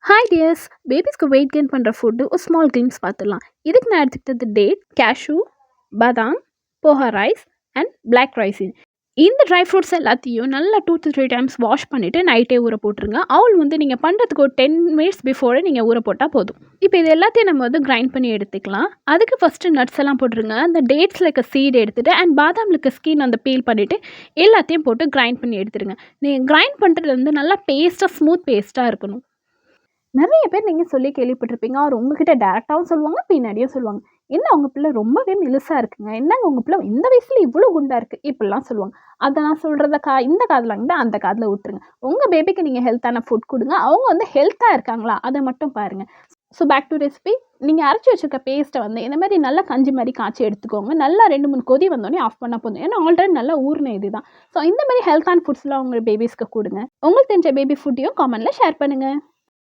Hi dears, பேபிஸ்க்கு weight gain பண்ணுற food ஒரு ஸ்மால் கிளிம்ஸ் பார்த்துடலாம். இதுக்கு நான் எடுத்துக்கிட்டது டேட், கேஷ்யூ, பாதாம், poha rice and black rice. இந்த ட்ரை ஃப்ரூட்ஸ் எல்லாத்தையும் நல்லா 2 to 3 டைம்ஸ் வாஷ் பண்ணிவிட்டு நைட்டே ஊற போட்டுருங்க. அவள் நீங்கள் பண்ணுறதுக்கு ஒரு 10 மினிட்ஸ் பிஃபோரே நீங்கள் ஊற போட்டால் போதும். இப்போ இது எல்லாத்தையும் நம்ம கிரைண்ட் பண்ணி எடுத்துக்கலாம். அதுக்கு ஃபஸ்ட்டு நட்ஸ் எல்லாம் போட்டுருங்க. அந்த டேட்ஸில் இருக்க சீட் எடுத்துகிட்டு அண்ட் பாதாமில் இருக்க ஸ்கின் பீல் பண்ணிவிட்டு எல்லாத்தையும் போட்டு கிரைண்ட் பண்ணி எடுத்துருங்க. நீங்கள் கிரைண்ட் பண்ணுறது நல்லா பேஸ்ட்டாக ஸ்மூத் பேஸ்ட்டாக இருக்கணும். நிறைய பேர் நீங்கள் சொல்லி கேள்விப்பட்டிருப்பீங்க. அவர் உங்ககிட்ட டேரெக்டாகவும் சொல்லுவாங்க, பின்னாடியும் சொல்லுவாங்க. என்ன உங்கள் பிள்ளை ரொம்பவே மெலிசாக இருக்குங்க, என்னங்க உங்கள் பிள்ளை இந்த வயசில் இவ்வளோ குண்டாக இருக்குது, இப்படிலாம் சொல்லுவாங்க. அதை நான் சொல்கிறத இந்த காதில் வாங்கிட்டு அந்த காதில் விட்டுருங்க. உங்கள் பேபிக்கு நீங்கள் ஹெல்த்தான ஃபுட் கொடுங்க. அவங்க ஹெல்த்தாக இருக்காங்களா அதை மட்டும் பாருங்கள். So back to recipe. நீங்கள் அரைச்சி வச்சுருக்க பேஸ்ட்டை இந்த மாதிரி நல்லா கஞ்சி மாதிரி காய்ச்சி எடுத்துக்கோங்க. நல்லா 2-3 கொதி வந்தோடனே ஆஃப் பண்ணால் போதும். ஏன்னா ஆல்ரெடி நல்லா ஊறின இது தான். ஸோ இந்த மாதிரி ஹெல்த்தான ஃபுட்ஸ்லாம் உங்கள் பேபிஸ்க்கு கொடுங்க. உங்களுக்கு தெரிஞ்ச பேபி ஃபுட்டையும் காமெண்ட்டில் ஷேர் பண்ணுங்கள்.